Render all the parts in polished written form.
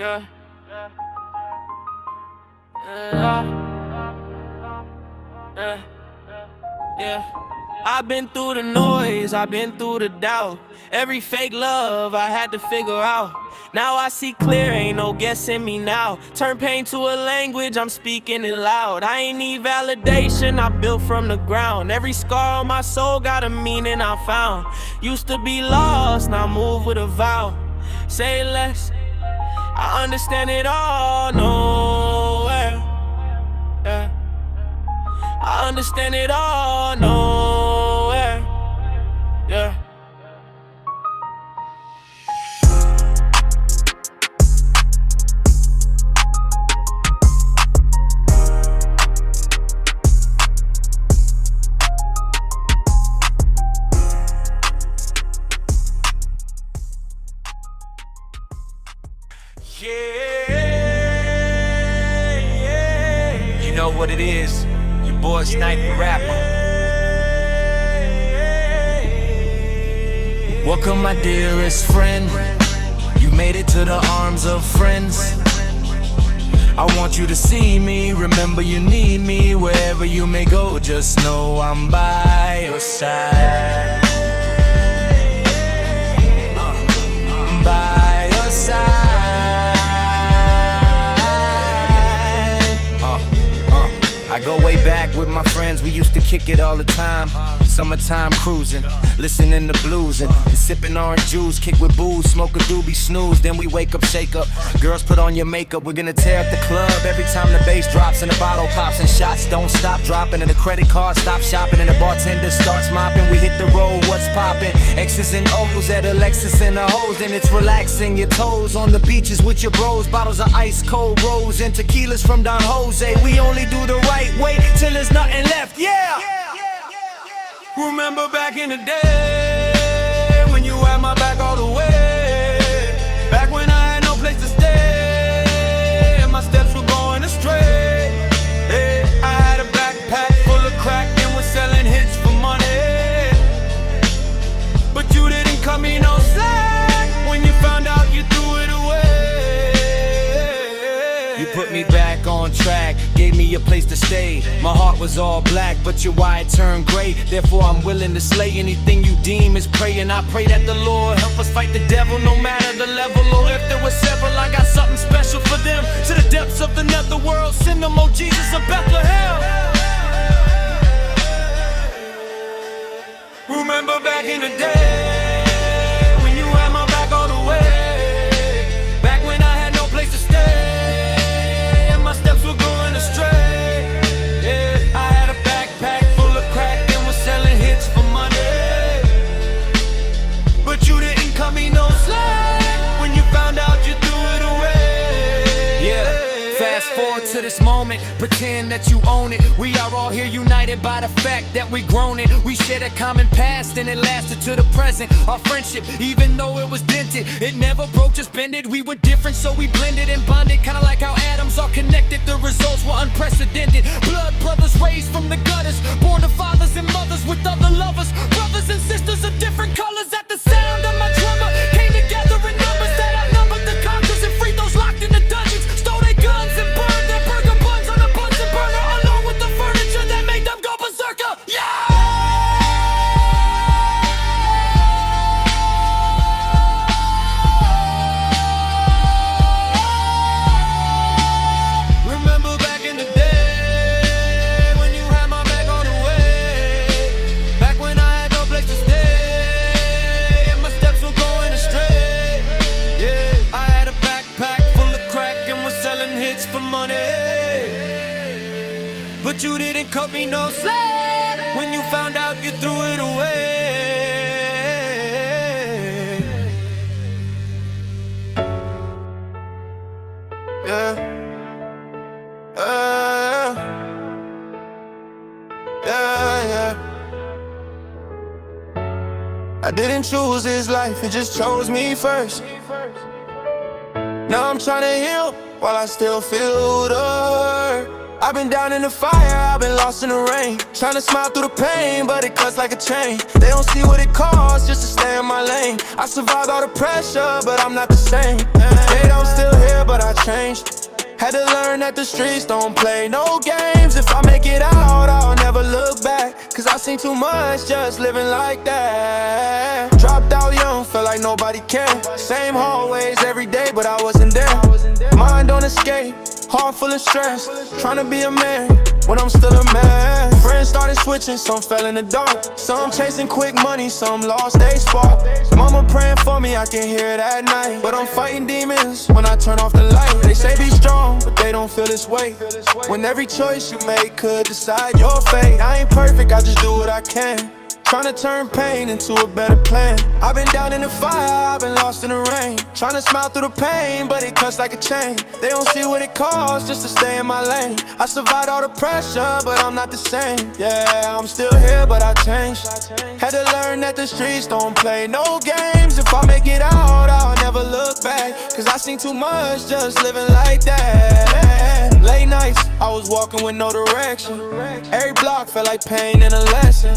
Yeah. Yeah. I've been through the noise, I've been through the doubt. Every fake love I had to figure out. Now I see clear, ain't no guessing me now. Turn pain to a language, I'm speaking it loud. I ain't need validation, I built from the ground. Every scar on my soul got a meaning I found. Used to be lost, now move with a vow. Say less, I understand it all, nowhere. Yeah. I understand it all, nowhere. Yeah. You know what it is, your boy Sniper Rapper. Welcome my dearest friend, you made it to the arms of friends. I want you to see me, remember you need me. Wherever you may go, just know I'm by your side. By your side. I go way back with my friends, we used to kick it all the time. Summertime cruising, listening to blues and sipping orange juice, kick with booze, smoke a doobie, snooze, then we wake up, shake up. Girls, put on your makeup, we're gonna tear up the club. Every time the bass drops and the bottle pops and shots don't stop dropping and the credit card stop shopping and the bartender starts mopping. We hit the road, what's poppin'? X's and O's at a Lexus and a hose, and it's relaxing. Your toes on the beaches with your bros, bottles of ice cold rose and tequilas from Don Jose. We only do the right way till there's nothing left, yeah. Remember back in the day when you had my back all the way. Back when I had no place to stay and my steps were going astray. Hey, I had a backpack full of crack and was selling hits for money. But you didn't cut me no slack when you found out you threw it away. You put me back on track, gave me a place to stay. My heart was all black, but your why turned gray. Therefore I'm willing to slay anything you deem is prey. And I pray that the Lord help us fight the devil, no matter the level. Or if there were several, I got something special for them. To the depths of the netherworld, send them, oh Jesus of Bethlehem. Remember back in the day when you had my back all the way. Back when I had no place to stay and my steps were going astray. Yeah, I had a backpack full of crack and was selling hits for money. But you didn't cut me no slack when you found out you threw it away. Yeah. Fast forward to this moment, pretend that you own it. We are all here united by the fact that we grown it. We shared a common past and it lasted to the present. Our friendship, even though it was dented, it never broke, just bended. We were different, so we blended and bonded. Kinda like how atoms are connected, the results were unprecedented. Blood brothers raised from the gutters, born to fathers and mothers with other lovers. Brothers and sisters of different colors. At the sound of my drummer, came together in numbers that outnumbered the conquerors and freed those locked in the dungeons. Stole their guns and burned their burger buns on a Bunsen burner, along with the furniture that made them go berserker. Yeah! Remember back in the day when you had my back all the way. Back when I had no place to stay and my steps were going astray. Yeah, I had a backpack full of crack and was selling hits for money. But you didn't cut me no slack when you found out you threw it away. Yeah. Yeah. I didn't choose this life, it just chose me first. Now I'm trying to heal while I still feel the hurt. I've been down in the fire, I've been lost in the rain, trying to smile through the pain, but it cuts like a chain. They don't see what it costs just to stay in my lane. I survived all the pressure, but I'm not the same. They don't still here, but changed. Had to learn that the streets don't play no games. If I make it out, I'll never look back, cause I seen too much just living like that. Dropped out young, felt like nobody cared. Same hallways every day, but I wasn't there. Mind on escape, heart full of stress, trying to be a man when I'm still a man. Friends started switching, some fell in the dark. Some chasing quick money, some lost they spark. Mama praying for me, I can hear it at night, but I'm fighting demons when I turn off the light. They say be strong, but they don't feel this way. When every choice you make could decide your fate. I ain't perfect, I just do what I can, trying to turn pain into a better plan. I've been down in the fire, I've been lost in the rain, trying to smile through the pain, but it cuts like a chain. They don't see what it costs just to stay in my lane. I survived all the pressure, but I'm not the same. Yeah, I'm still here, but I changed. Had to learn that the streets don't play no games. If I make it out, I'll never look back, cause I seen too much just living like that. Late nights, I was walking with no direction. Every block felt like pain and a lesson.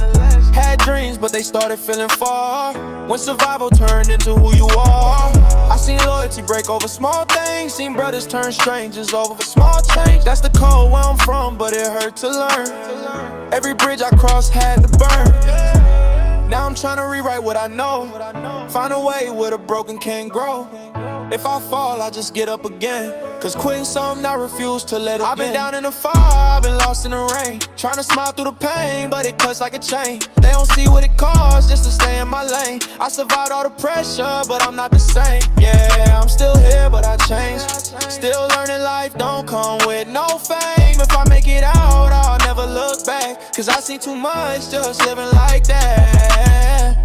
Had dreams, but they started feeling far when survival turned into who you are. I seen loyalty break over small things, seen brothers turn strangers over small change. That's the code where I'm from, but it hurt to learn. Every bridge I crossed had to burn. Now I'm trying to rewrite what I know, find a way where the broken can grow. If I fall, I just get up again, cause quitting something I refuse to let it I've been down in the fire, I've been lost in the rain, trying to smile through the pain, but it cuts like a chain. They don't see what it costs just to stay in my lane. I survived all the pressure, but I'm not the same. Yeah, I'm still here, but I changed. Still learning life don't come with no fame. If I make it out, I'll never look back, cause I see too much just living like that.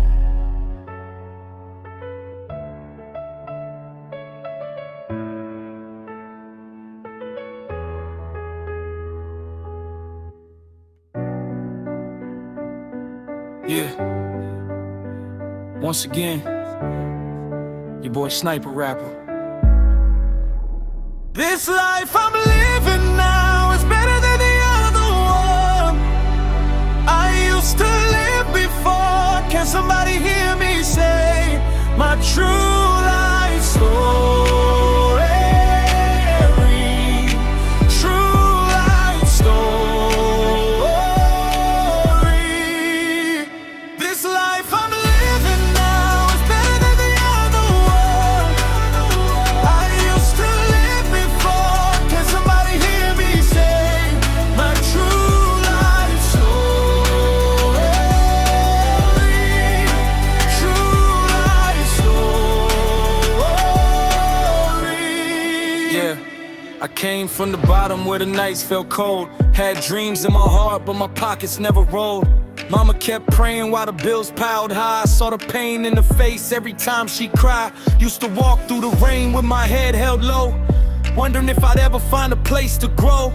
Yeah. Once again, your boy Sniper Rapper. This life I'm living now is better than the other one I used to live before. Can somebody hear me say my true life story? True life story. This life I'm living now is better than the other one I used to live before. Can somebody hear me say my true life story? True life story. Yeah. I came from the bottom where the nights felt cold. Had dreams in my heart, but my pockets never rolled. Mama kept praying while the bills piled high. I saw the pain in the face every time she cried. Used to walk through the rain with my head held low, wondering if I'd ever find a place to grow.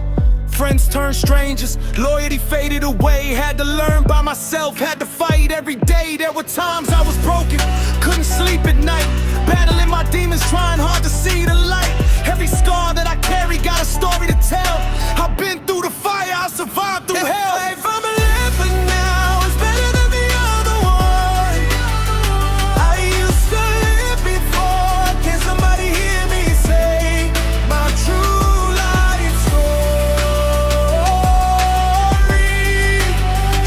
Friends turned strangers, loyalty faded away. Had to learn by myself, had to fight every day. There were times I was broken, couldn't sleep at night, battling my demons, trying hard to see the light. Every scar that I carry got a story to tell. I've been through the fire, I survived through hell. Life I'm living now is better than the other one I used to live before. Can somebody hear me say my true life story?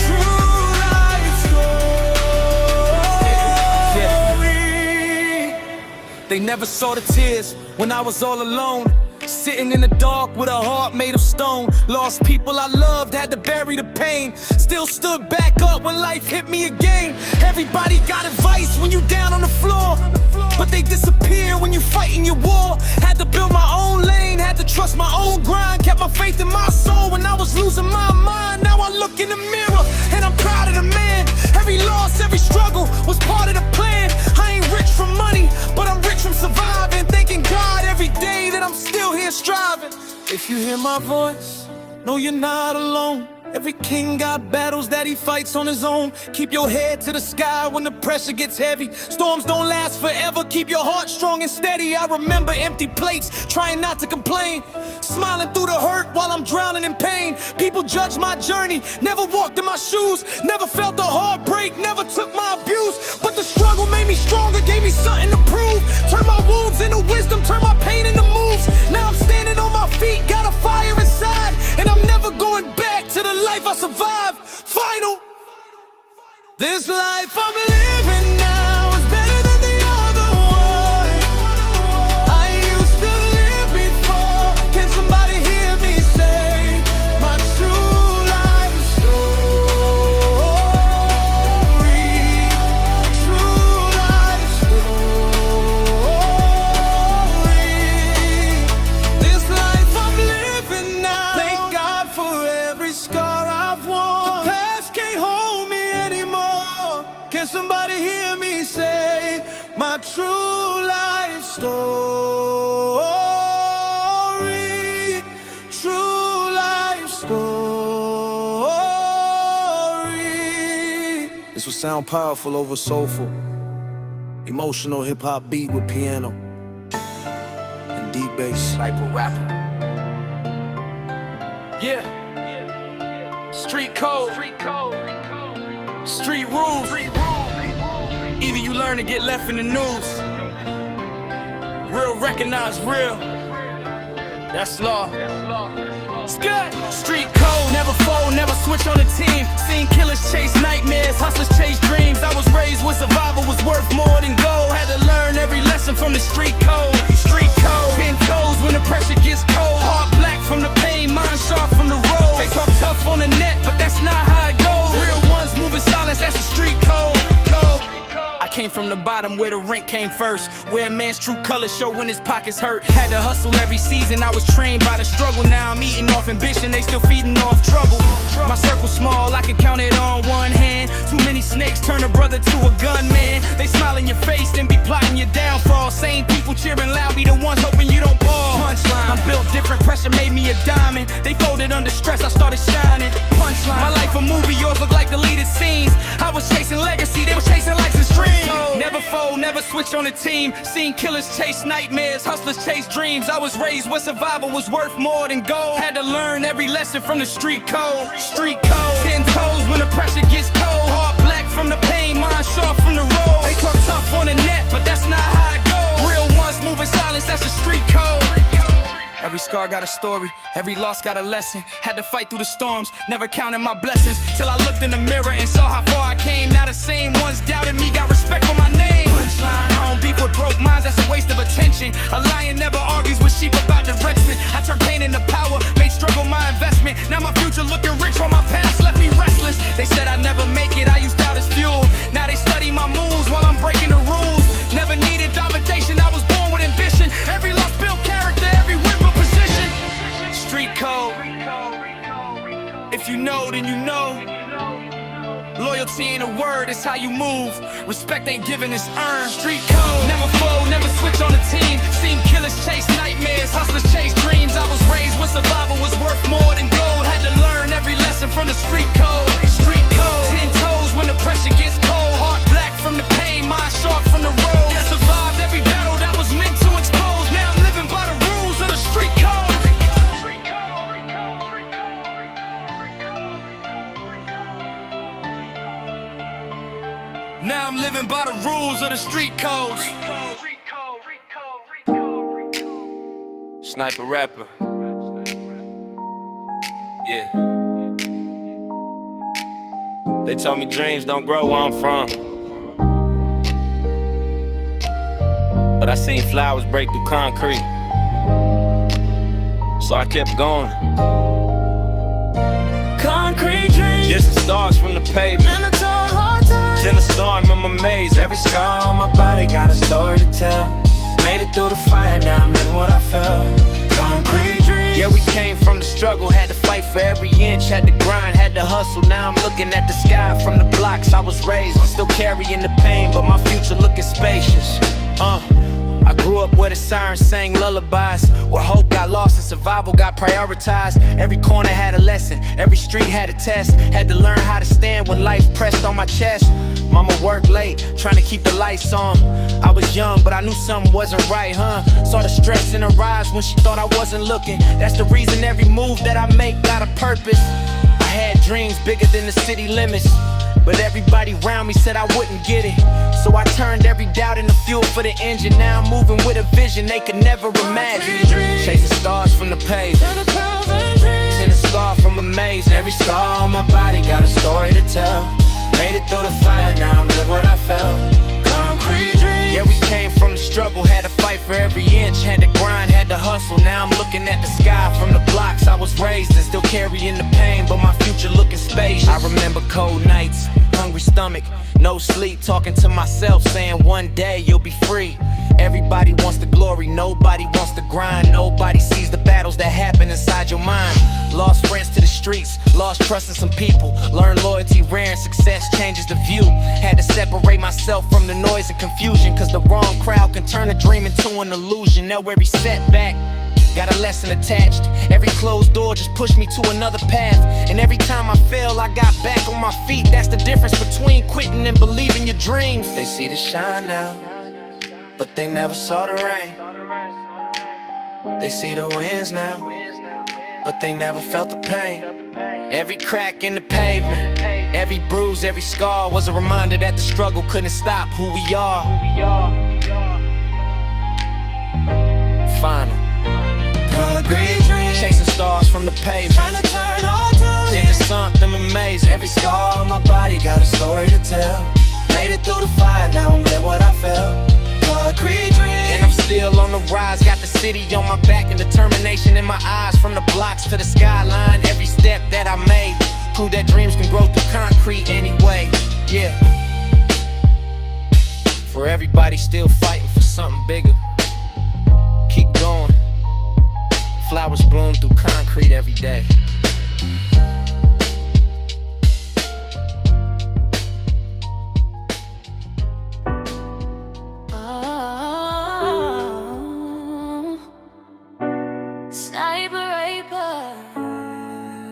True life story. They never saw the tears when I was all alone, sitting in the dark with a heart made of stone. Lost people I loved, had to bury the pain. Still stood back up when life hit me again. Everybody got advice when you down on the floor, but they disappear when you fighting your war. Had to build my own lane, had to trust my own grind. Kept my faith in my soul when I was losing my mind. Now I look in the mirror and I'm proud of the man. Every loss, every struggle was part of the plan. I ain't rich from money, but I'm rich from surviving. Thanking God every day that I'm still here striving. If you hear my voice, know you're not alone. Every king got battles that he fights on his own. Keep your head to the sky when the pressure gets heavy. Storms don't last forever, keep your heart strong and steady. I remember empty plates, trying not to complain, smiling through the hurt while I'm drowning in pain. People judge my journey, never walked in my shoes, never felt the heartbreak, never took my abuse. But the struggle made me stronger, gave me something to prove. Turn my wounds into wisdom, turn my pain into moves. Now I'm This life I'm living now is better than the other one. I used to live before. Can somebody hear me say my true life story? True life story. This life I'm living now. Thank God for every scar I've worn. The past can't hold me anymore. Can somebody hear me say my true life story? True life story. This will sound powerful over soulful, emotional hip-hop beat with piano and deep bass. Rapper. Yeah. Street code. Street rules. Either you learn to get left in the news. Real recognize real. That's law. It's good. Street code, never fold, never switch on the team. Seen killers chase nightmares, hustlers chase dreams. I was raised with survival was worth more than gold. Had to learn every lesson from the street code. Street code, 10 toes when the pressure gets cold. Heart black from the pain, mind sharp from the road. They talk tough on the net, but that's not how it goes. Real ones moving silence, that's the street code. I came from the bottom where the rent came first, where a man's true colors show when his pockets hurt. Had to hustle every season, I was trained by the struggle. Now I'm eating off ambition, they still feeding off trouble. My circle small, I can count it on one hand. Too many snakes turn a brother to a gunman. They smile in your face, then be plotting your downfall. Same people cheering loud, be the ones hoping you don't fall. Punchline, I'm built different, pressure made me a diamond. They folded under stress, I started shining. Punchline, my life a movie, yours look like deleted scenes. I was chasing legacy, they was chasing likes and streams. Never fold, never switch on the team. Seen killers chase nightmares, hustlers chase dreams. I was raised where survival was worth more than gold. Had to learn every lesson from the street code. Street code, 10 toes when the pressure gets cold. Heart black from the pain, mind sharp from the road. They talk tough on the net, but that's not how it goes. Real ones moving silence, that's the street code. Every scar got a story, every loss got a lesson. Had to fight through the storms, never counted my blessings. Till I looked in the mirror and saw how far I came. Now the same ones doubted me, got respect for my name. Punchline, I don't beef with broke minds, that's a waste of attention. A lion never argues with sheep about direction. I turned pain into power, made struggle my investment. Now my future looking rich while my past left me restless. They said I'd never make it, I used doubt as fuel. Now they study my moves while I'm breaking the rules. Never needed validation, I was born with ambition. Every loss built character, every win built position. Street code. If you know, then you know. Loyalty ain't a word, it's how you move. Respect ain't given, it's earned. Street code. Never fold, never switch on the team. Seen killers chase nightmares, hustlers chase dreams. I was raised where survival was worth more than gold. Had to learn every lesson from the street code. Street code. 10 toes when the pressure gets cold. Heart black from the pain, mind sharp from the road. Survived every battle that was meant to expose. Now I'm living by the rules of the street code. Now I'm living by the rules of the street codes. Sniper rapper. Yeah. They told me dreams don't grow where I'm from, but I seen flowers break through concrete, so I kept going. Concrete dreams, just the stars from the pavement. Then a storm in my maze. Every scar on my body got a story to tell. Made it through the fire, now I'm in what I felt. Concrete dreams. Yeah, we came from the struggle, had to fight for every inch. Had to grind, had to hustle. Now I'm looking at the sky from the blocks I was raised. I'm still carrying the pain, but my future looking spacious. I grew up where the sirens sang lullabies, where hope got lost and survival got prioritized. Every corner had a lesson, every street had a test. Had to learn how to stand when life pressed on my chest. Mama worked late, trying to keep the lights on. I was young, but I knew something wasn't right, Saw the stress in her eyes when she thought I wasn't looking. That's the reason every move that I make got a purpose. I had dreams bigger than the city limits, but everybody around me said I wouldn't get it. So I turned every doubt into fuel for the engine. Now I'm moving with a vision they could never imagine. Chasing stars from the pavement, in a scar from a maze. Every scar on my body got a story to tell. Made it through the fire, now I'm living what I felt. Concrete dreams. Yeah, we came from the struggle, had to fight for every inch, had to grind, had to hustle. Now I'm looking at the sky from the blocks I was raised in, still carrying the pain, but my future looking spacious. I remember cold nights, hungry stomach, no sleep, talking to myself, saying one day you'll be free. Everybody wants the glory, nobody wants the grind. Nobody sees the battles that happen inside your mind. Lost friends to the streets, lost trust in some people. Learned loyalty rare and success changes the view. Had to separate myself from the noise and confusion, cause the wrong crowd can turn a dream into an illusion. Now every setback got a lesson attached. Every closed door just pushed me to another path. And every time I fell, I got back on my feet. That's the difference between quitting and believing your dreams. They see the shine now, but they never saw the rain. They see the winds now, but they never felt the pain. Every crack in the pavement, every bruise, every scar was a reminder that the struggle couldn't stop who we are. Final. Concrete dreams. Chasing stars from the pavement, Trying to turn all to into something amazing. Every scar on my body got a story to tell. Made it through the fire, now I'm living what I felt. Concrete dreams. And I'm still on the rise, got the city on my back and determination in my eyes. From the blocks to the skyline, every step that I made proved that dreams can grow through concrete anyway. Yeah. For everybody still fighting for something bigger, keep going. Flowers bloom through concrete every day.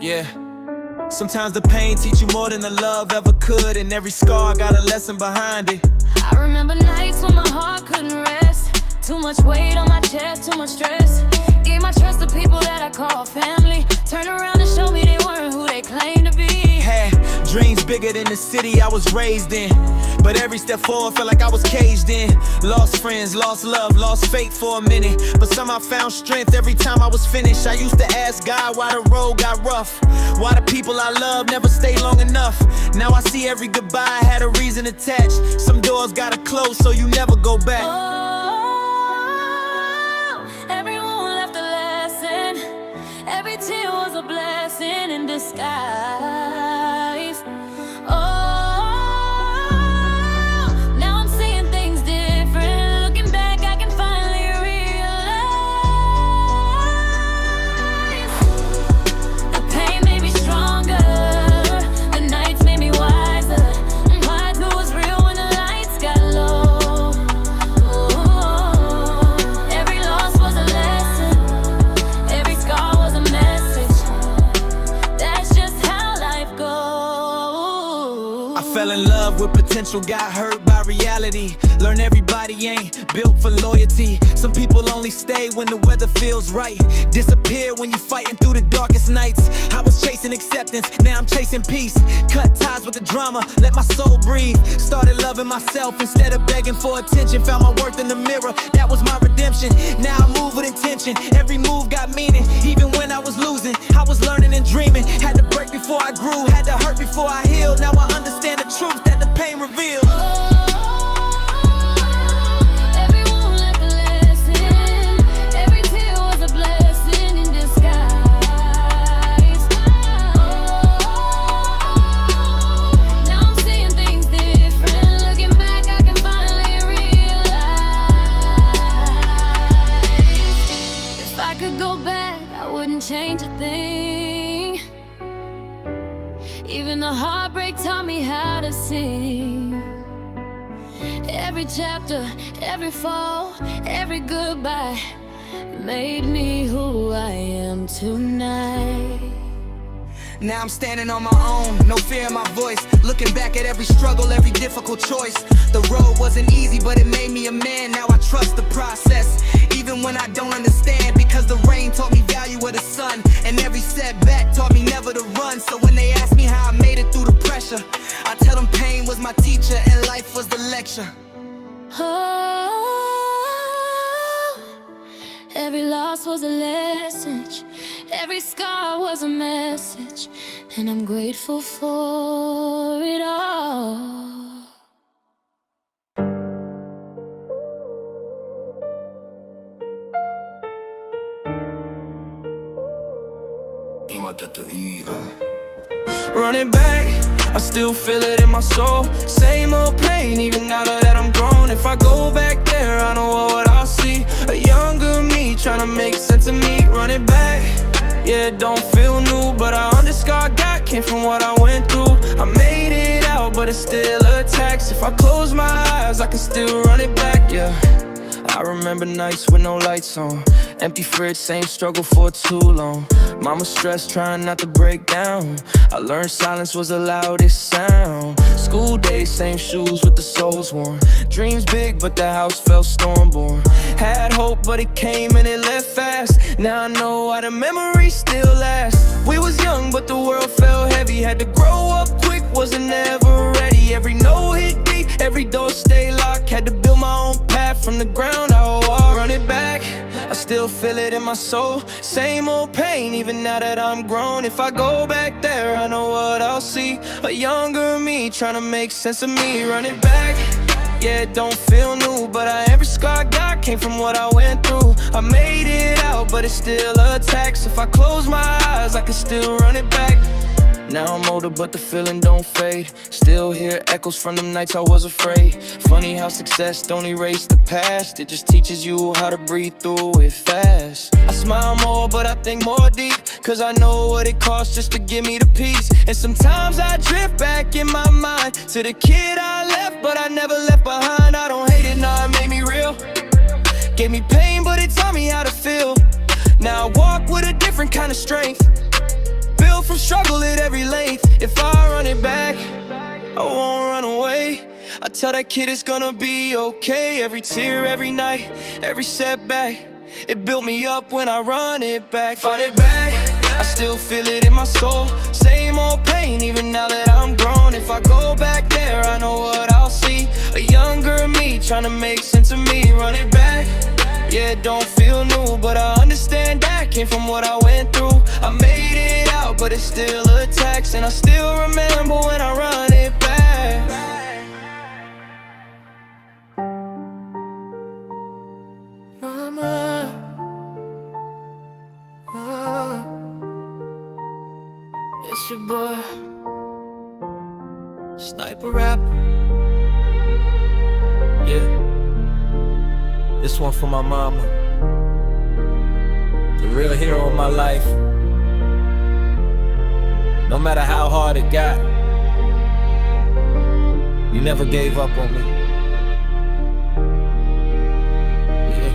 Yeah. Sometimes the pain teach you more than the love ever could, and every scar got a lesson behind it. I remember nights when my heart couldn't rest. Too much weight on my chest, too much stress. Gave my trust to people that I call family. Turned around and showed me they weren't who they claimed to be. Had dreams bigger than the city I was raised in, but every step forward felt like I was caged in. Lost friends, lost love, lost faith for a minute, but somehow found strength every time I was finished. I used to ask God why the road got rough, why the people I love never stay long enough. Now I see every goodbye had a reason attached. Some doors gotta close so you never go back. Everyone left a lesson. Every tear was a blessing in disguise. Now I'm seeing things different. Looking back, I can finally realize the pain made me stronger. The nights made me wiser. I knew it was real when the lights got low. Every loss was a lesson. Every scar was a message. That's just how life goes. I fell in love with potential, got hurt by reality. Learn everybody ain't built for loyalty. Some people only stay when the weather feels right, disappear when you're fighting through the darkest nights. I was chasing acceptance, now I'm chasing peace. Cut ties with the drama, let my soul breathe. Started loving myself instead of begging for attention. Found my worth in the mirror, that was my redemption. Now I move with intention, every move got meaning. Even when I was losing, I was learning and dreaming. Had to break before I grew, had to hurt before I healed. Now I understand the truth that the pain reveals. Everyone left a lesson. Every tear was a blessing in disguise. Now I'm seeing things different. Looking back, I can finally realize if I could go back, I wouldn't change a thing. Even the heartbreak taught me how to sing. Every chapter, every fall, every goodbye made me who I am tonight. Now I'm standing on my own, no fear in my voice. Looking back at every struggle, every difficult choice. The road wasn't easy, but it made me a man. Now I trust the process, even when I don't understand. Because the rain taught me value of the sun, and every setback taught me never to run. So when they ask me how I made it through the pressure, I tell them pain was my teacher and life was the lecture. Every loss was a lesson. Every scar was a message, and I'm grateful for it all. Running back, I still feel it in my soul. Same old pain, even now that I'm grown. If I go back there, I know what I'll see. A younger me, trying to make sense of me. Running back, yeah, it don't feel new, but I understand God came from what I went through. I made it out, but it's still a tax. If I close my eyes, I can still run it back, yeah. I remember nights with no lights on, empty fridge, same struggle for too long. Mama stressed, trying not to break down. I learned silence was the loudest sound. School days, same shoes with the soles worn. Dreams big, but the house felt stormborn. Had hope, but it came and it left fast. Now I know why the memories still last. We was young, but the world felt heavy. Had to grow up quick, wasn't ever ready. Every no hit deep, every door stay locked. Had to build my own path from the ground. I walk, run it back, I still feel it in my soul. Same old pain, even now that I'm grown. If I go back there, I know what I'll see. A younger me, trying to make sense of me. Run it back, yeah, it don't feel new, but every scar I got came from what I went through. I made it out, but it's still a tax. If I close my eyes, I can still run it back. Now I'm older, but the feeling don't fade. Still hear echoes from them nights I was afraid. Funny how success don't erase the past. It just teaches you how to breathe through it fast. I smile more, but I think more deep, cause I know what it costs just to give me the peace. And sometimes I drift back in my mind to the kid I left, but I never left behind. I don't hate it, nah, it made me real. Gave me pain, but it taught me how to feel. Now I walk with a different kind of strength, built from struggle at every length. If I run it back, I won't run away. I tell that kid it's gonna be okay. Every tear, every night, every setback, it built me up when I run it back. Fight it back, I still feel it in my soul. Same old pain, even now that I'm grown. If I go back there, I know what I'll see. A younger me, trying to make sense of me. Run it back, yeah, it don't feel new, but I understand that came from what I went through. I made it out, but it's still a tax, and I still remember when I run it back. Mama, it's your boy, Sniper Rapper. Yeah. This one for my mama, the real hero of my life. No matter how hard it got, you never gave up on me. Yeah.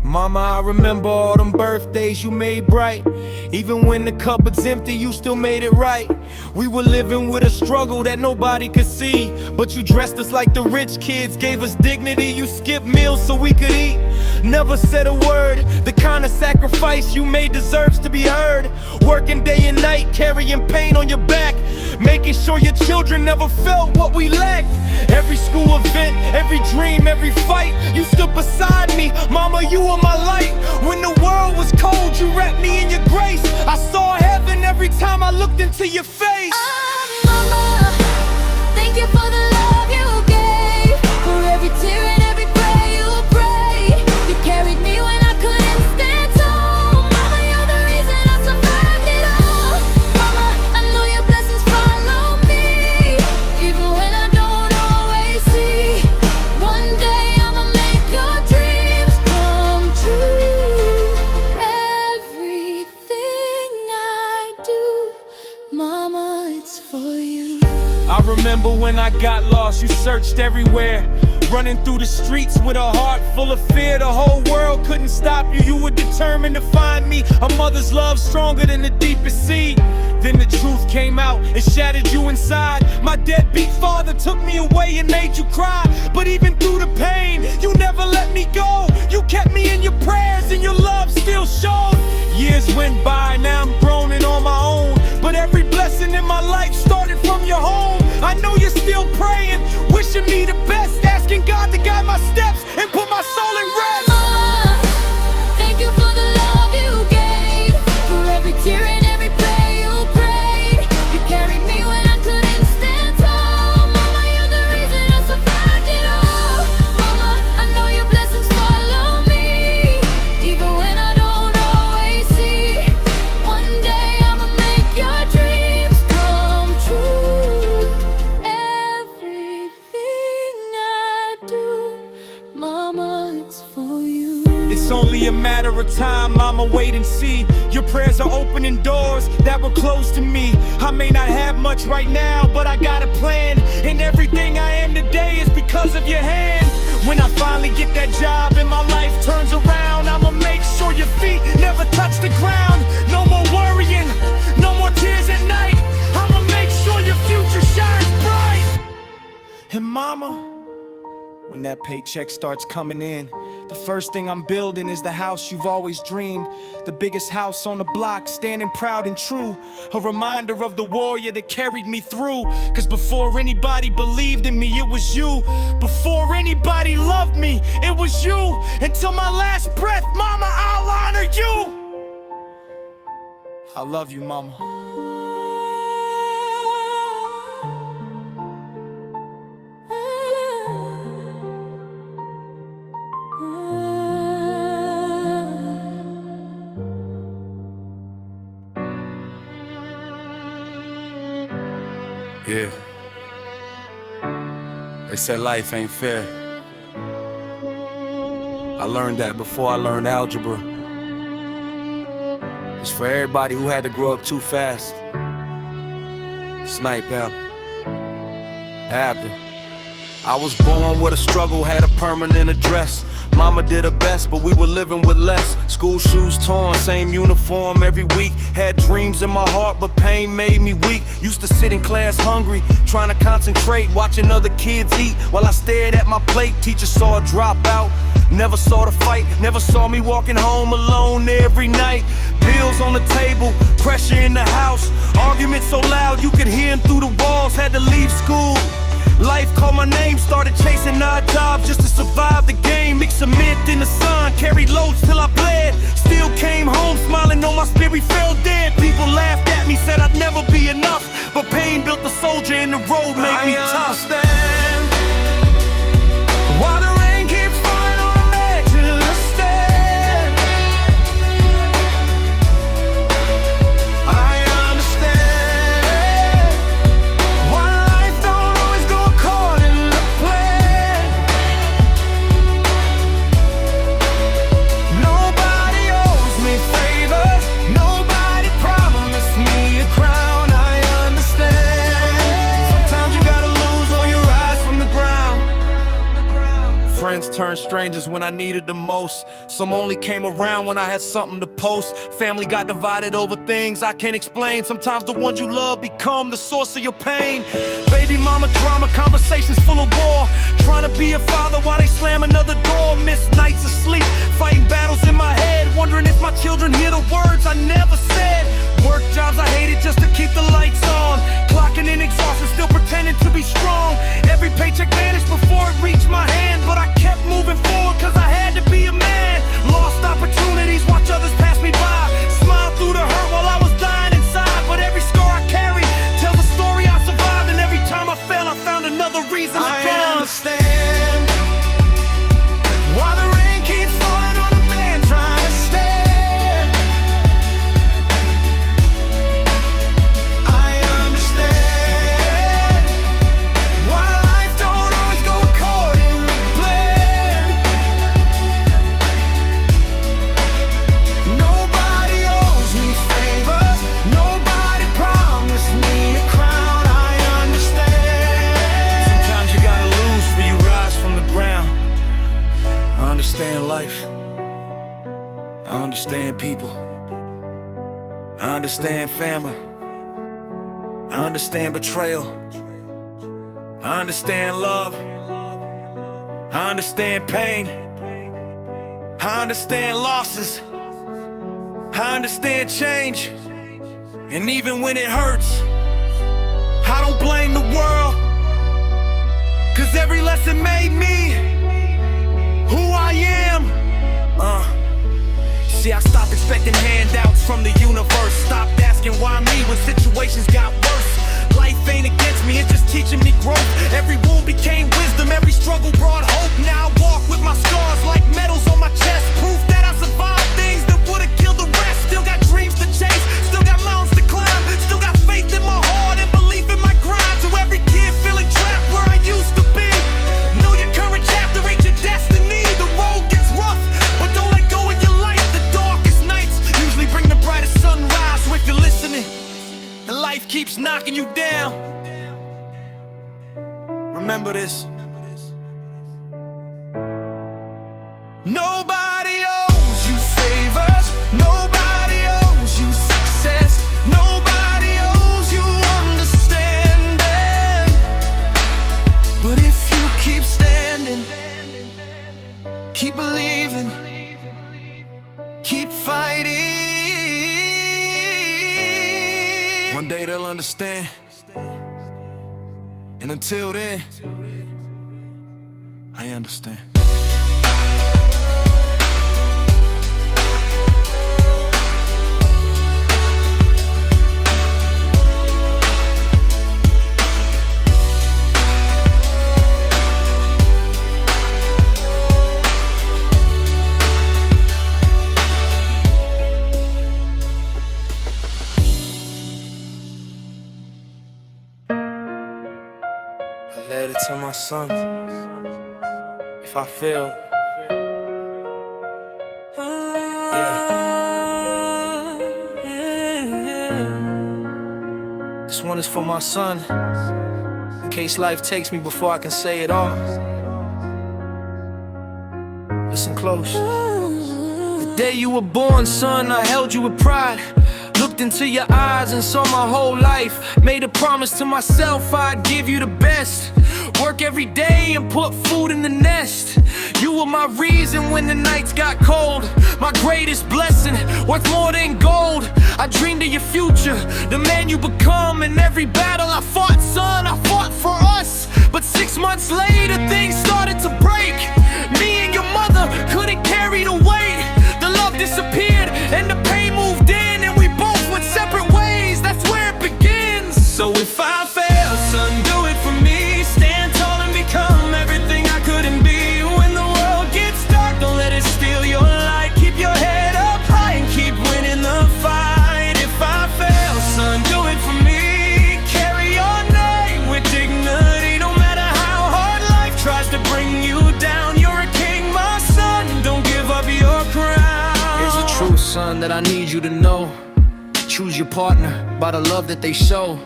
Mama, I remember all them birthdays you made bright. Even when the cupboard's empty, you still made it right. We were living with a struggle that nobody could see, but you dressed us like the rich kids, gave us dignity. You skipped meals so we could eat, never said a word. The kind of sacrifice you made deserves to be heard. Working day and night, carrying pain on your back, making sure your children never felt what we lacked. Every school event, every dream, every fight, you stood beside me. Mama, you were my light. When the world was cold, you wrapped me in your grace. I saw heaven every time I looked into your face. Mama, thank you for the love you gave, for every tear and every prayer you prayed. You carried me when I couldn't stand tall. Mama, you're the reason I survived it all. Mama, I know your blessings follow me, even when I don't always see. One day I'ma make your dreams come true. Everything I do, Mama, it's for you. I remember when I got lost, you searched everywhere, running through the streets with a heart full of fear. The whole world couldn't stop you, you were determined to find me. A mother's love stronger than the deepest sea. Then the truth came out and shattered you inside. My deadbeat father took me away and made you cry, but even through the pain, you never let me go. You kept me in your prayers and your love still showed. Years went by, now I'm grown and on my own, but every blessing in my life started from your home. I know you're still praying, wishing me the best, asking God to guide my steps and put my soul in rest. Mama, thank you It's only a matter of time, I'ma wait and see. Your prayers are opening doors that were closed to me. I may not have much right now, but I got a plan. And everything I am today is because of your hand. When I finally get that job and my life turns around, I'ma make sure your feet never touch the ground. No more worrying, no more tears at night. I'ma make sure your future shines bright. And mama, when that paycheck starts coming in, the first thing I'm building is the house you've always dreamed. The biggest house on the block, standing proud and true. A reminder of the warrior that carried me through. Cause before anybody believed in me, it was you. Before anybody loved me, it was you. Until my last breath, mama, I'll honor you. I love you, mama. Yeah. They said life ain't fair. I learned that before I learned algebra. It's for everybody who had to grow up too fast. Snipe out. After. I was born with a struggle, had a permanent address. Mama did her best, but we were living with less. School shoes torn, same uniform every week. Had dreams in my heart, but pain made me weak. Used to sit in class hungry, trying to concentrate, watching other kids eat while I stared at my plate. Teacher saw a dropout, never saw the fight, never saw me walking home alone every night. Bills on the table, pressure in the house, arguments so loud you could hear them through the walls. Had to leave school. Life called my name, started chasing odd jobs just to survive the game. Mix cement in the sun, carried loads till I bled. Still came home smiling on my spirit fell dead. People laughed at me, said I'd never be enough, but pain built the soldier and the road made me tough. Understand why the rain keeps falling on the edge of the stand. I understand why life don't always go according to plan. Nobody owes me favors, nobody promised me a crown. I understand. Sometimes you gotta lose or you rise from the ground. Friends turned strangers when I needed them most. Some only came around when I had something to post. Family got divided over things I can't explain. Sometimes the ones you love become the source of your pain. Baby mama drama, conversations full of war. Trying to be a father while they slam another door. Missed nights of sleep, fighting battles in my head, wondering if my children hear the words I never said. Work jobs I hated just to keep the lights on. Clocking in exhausted, still pretending to be strong. Every paycheck vanished before it reached my hand, but I kept moving forward cause I had to be a man. Lost opportunities, watch others pass me by. Smile through the hurt while I was dying inside. But every scar I carry tells a story I survived. And every time I fell, I found another reason to go. I understand why the rain keeps falling on a man trying to stand. I understand why life don't always go according to plan. Nobody owes me favors, nobody promised me a crown. I understand. Sometimes you gotta lose before you rise from the ground. I understand life, I understand people, I understand family, I understand betrayal, I understand love, I understand pain, I understand losses, I understand change. And even when it hurts, I don't blame the world, cause every lesson made me who I am. See, I stopped expecting handouts from the universe. Stopped asking why me when situations got worse. Life ain't against me, it's just teaching me growth. Every wound became wisdom, every struggle brought hope. Now I walk with my scars like medals on my chest. Proof that I survived things that would've killed the rest. Still got dreams to chase, still got mountains to climb. Still got faith in my heart and belief in my grind. To every kid feeling trapped where I used to be, know your current chapter ain't your destiny. The road gets rough, but don't let go remember this. Nobody owes you favors. Nobody owes you success. Nobody owes you understanding. But if you keep standing, keep believing, keep fighting, one day they'll understand. And until then, I understand. I let it to my son. If I fail, this one is for my son, in case life takes me before I can say it all. Listen close. The day you were born, son, I held you with pride. Looked into your eyes and saw my whole life. Made a promise to myself I'd give you the best. Work every day and put food in the nest. You were my reason when the nights got cold. My greatest blessing, worth more than gold. I dreamed of your future, the man you become. In every battle I fought, son, I fought for us. But 6 months later things started to break. Me and your mother couldn't carry the weight. The love disappeared and the pain moved in, and we both went separate ways. That's where it begins. So if I fail, son, do it for me. Stand tall and become everything I couldn't be. When the world gets dark, don't let it steal your light. Keep your head up high and keep winning the fight. If I fail, son, do it for me. Carry your name with dignity. No matter how hard life tries to bring you down, you're a king, my son. Don't give up your crown. Here's the truth, son, that I need you to know. Choose your partner by the love that they show.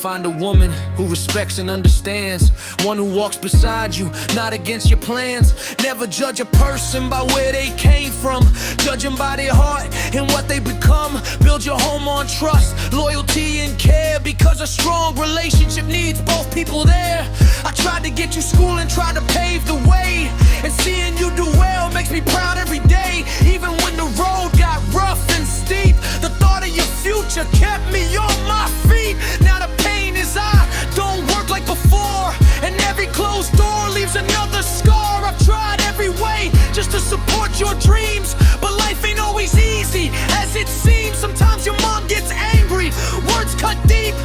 Find a woman who respects and understands, one who walks beside you, not against your plans. Never judge a person by where they came from. Judge them by their heart and what they become. Build your home on trust, loyalty and care, because a strong relationship needs both people there. I tried to get you school and tried to pave the way, and seeing you do well makes me proud every day. Even when the road got rough and steep, the thought of your future kept me on my feet. Now the pain is I don't work like before, and every closed door leaves another scar. I've tried every way just to support your dreams, but life ain't always easy as it seems. Sometimes your mom gets angry, words cut deep,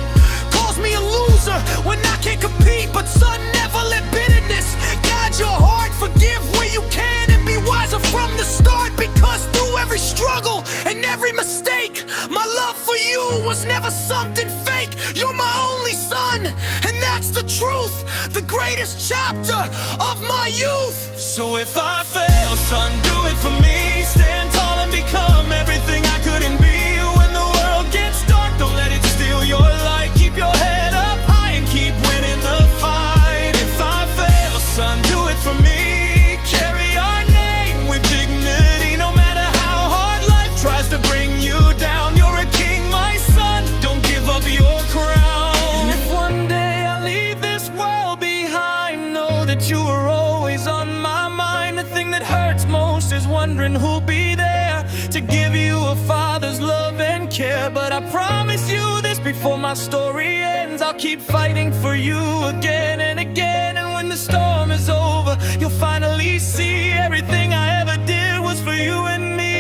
calls me a loser when I can't compete. But son, never let bitterness guide your heart. Forgive where you can and be wiser from the start, because through every struggle and every mistake, my love for you was never something fake. You're my only son, and that's the truth, the greatest chapter of my youth. So if I fail, son, do it for me. Stand tall and become everything I couldn't be. When the world gets dark, don't let it steal your light. Keep your head up high and keep winning the fight. If I fail, son, do it for me. Carry our name with dignity. No matter how hard life tries to bring you down, you're a king, my son. Don't give up your crown. And if one day I leave this world behind, know that you are always on my mind. The thing that hurts most is wondering who'll be there to give you a father's love and care. But I promise you this before my story ends, I'll keep fighting for you again and again. And when the storm is over, you'll finally see everything I ever did was for you and me.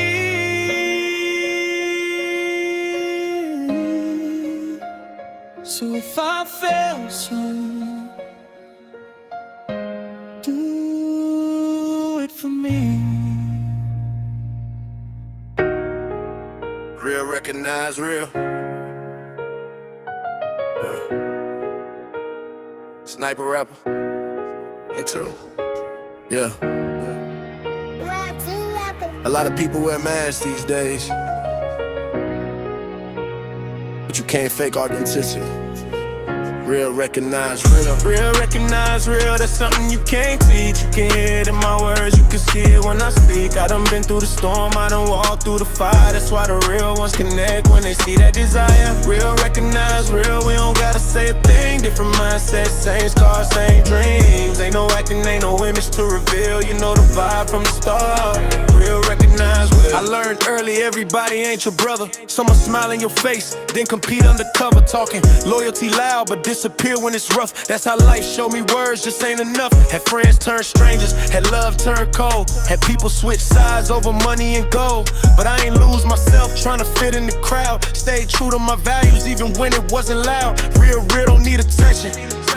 So if I fail, son, do it for me. Real recognize real. Sniper rapper. Intro. Yeah. A lot of people wear masks these days, but you can't fake authenticity. Real recognize real. Real recognize real, that's something you can't teach. You can hear it in my words, you can see it when I speak. I done been through the storm, I done walked through the fire. That's why the real ones connect when they see that desire. Real recognize real, we don't gotta say a thing. Different mindsets, same scars, same dreams. Ain't no acting, ain't no image to reveal. You know the vibe from the start. Real recognize real. I learned early, everybody ain't your brother. Someone smile in your face, then compete undercover. Talking loyalty loud, but disappear when it's rough. That's how life showed me words just ain't enough. Had friends turn strangers, had love turn cold. Had people switch sides over money and gold. But I ain't lose myself trying to fit in the crowd. Stayed true to my values even when it wasn't loud. Real don't need attention.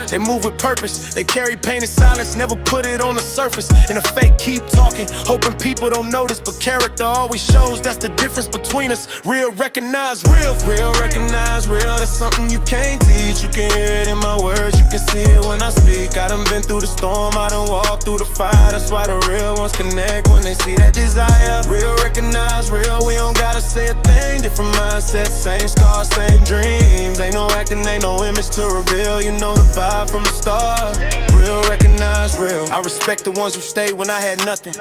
They move with purpose, they carry pain in silence, never put it on the surface. And the fake keep talking, hoping people don't notice, but character always shows, that's the difference between us. Real recognize real, real recognize real, that's something you can't teach. You can hear it in my words, you can see it when I speak. I done been through the storm, I done walked through the fire. That's why the real ones connect when they see that desire. Real recognize real, we don't gotta say a thing. Different mindsets, same scars, same dreams. Ain't no acting, ain't no image to reveal. You know the vibe from the start. Real recognize real. I respect the ones who stayed when I had nothing,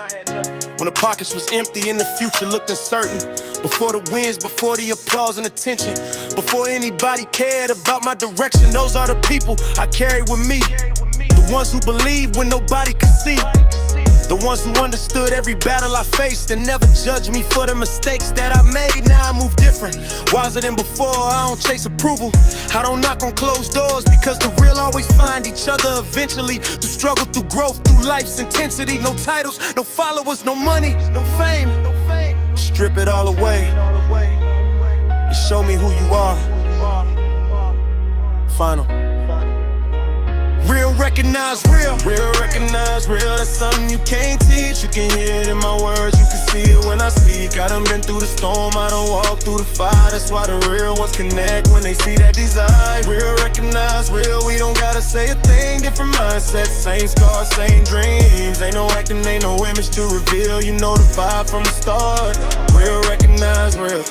when the pockets was empty and the future looked uncertain. Before the wins, before the applause and attention, before anybody cared about my direction. Those are the people I carry with me. The ones who believe when nobody could see. The ones who understood every battle I faced and never judged me for the mistakes that I made. Now I move different, wiser than before. I don't chase approval, I don't knock on closed doors, because the real always find each other eventually. Through struggle, through growth, through life's intensity. No titles, no followers, no money, no fame. Strip it all away and show me who you are. Final. Real recognize real, real recognize real, that's something you can't teach. You can hear it in my words, you can see it when I speak. I done been through the storm, I done walked through the fire. That's why the real ones connect when they see that desire. Real recognize real, we don't gotta say a thing. Different mindsets, same scars, same dreams. Ain't no acting, ain't no image to reveal. You know the vibe from the start. Real recognize real,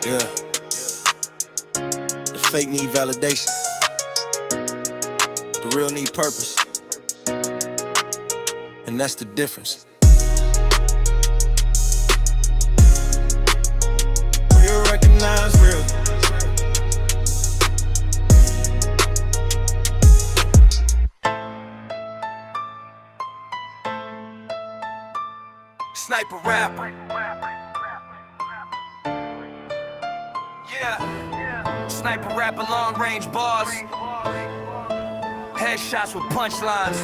yeah. The fake need validation, the real need purpose, and that's the difference. Real recognize real. Sniper rapper. Yeah. Sniper rapper, long range bars. Headshots with punchlines.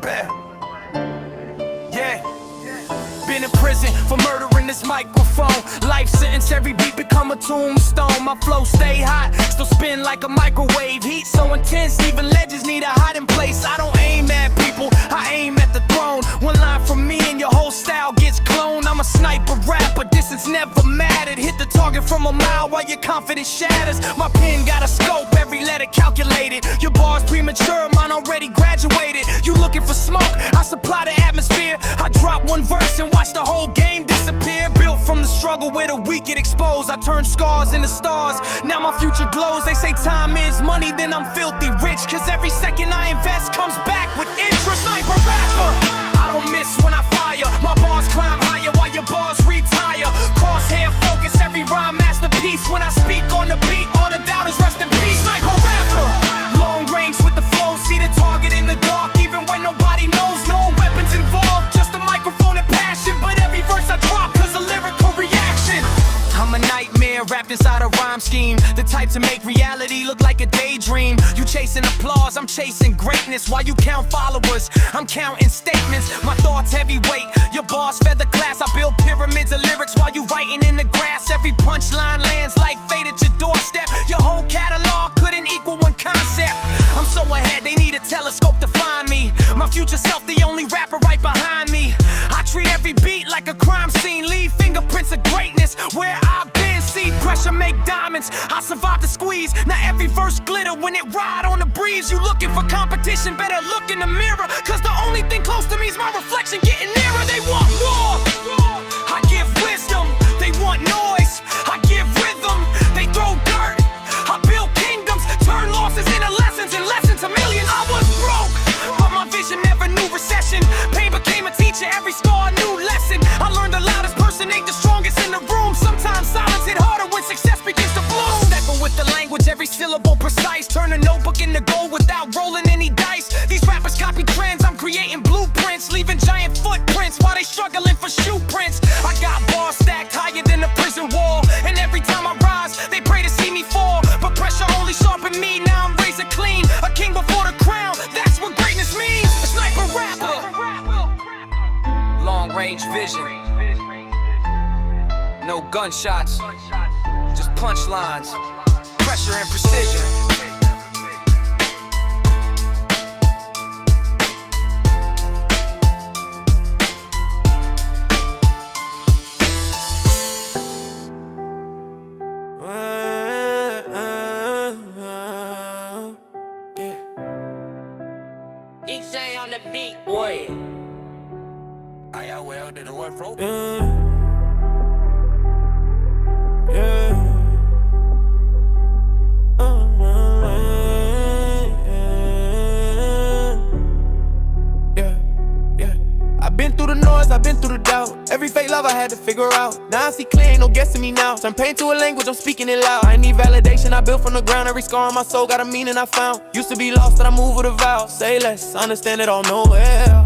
Bam. Yeah. Been in prison for murdering this microphone. Life sentence, every beat become a tombstone. My flow stay hot, still spin like a microwave. Heat so intense, even legends need a hiding place. I don't aim at people, I aim at the throne. One line from me and your whole style gets cloned. I'm a sniper rapper, distance never mattered. Hit the target from a mile while your confidence shatters. My pen got a scope, every letter calculated. Your bars premature, mine already graduated. You looking for smoke, I supply the atmosphere. I drop one verse and watch the whole game disappear. Built from the struggle where the weak get exposed. I turn scars into stars, now my future glows. They say time is money, then I'm filthy rich, cause every second I invest comes back with interest. Sniper rapper, I don't miss when I fire. My bars climb higher while your bars retire. Crosshair focus, every rhyme masterpiece. When I speak on the beat, all the doubters rest in peace. Sniper rapper, long range with the flow. See the target in the dark, even when nobody knows. No weapons involved, just a microphone and passion. But every verse I drop cause a lyrical reaction. I'm a nightmare wrapped inside a rhyme scheme, the type to make reality look like a daydream. You chasing applause, I'm chasing greatness. While you count followers, I'm counting statements. My thoughts heavyweight, your bars feather class. I build pyramids of lyrics while you writing in the grass. Every punchline lands like fate at your doorstep. Your whole catalog couldn't equal one concept. I'm so ahead, they need a telescope to find me. My future self, the only rapper right behind me. I treat every beat like a crime scene, leave fingerprints of greatness where I've been. See pressure make diamonds, I survived the squeeze. Now every verse glitter when it ride on the breeze. You looking for competition, better look in the mirror, cause the only thing close to me is my reflection getting nearer. They want more, I give wisdom. They want noise, I give rhythm. They throw dirt, I build kingdoms. Turn loss strange vision. No gunshots, just punchlines, pressure and precision. DJ on the beat, boy. Well, did it work, bro? I've been through the noise, I've been through the doubt. Every fake love I had to figure out. Now I see clear, ain't no guessing me now. Turn pain to a language, I'm speaking it loud. I ain't need validation, I built from the ground. Every scar on my soul got a meaning I found. Used to be lost and I moved with a vow. Say less, understand it all nowhere.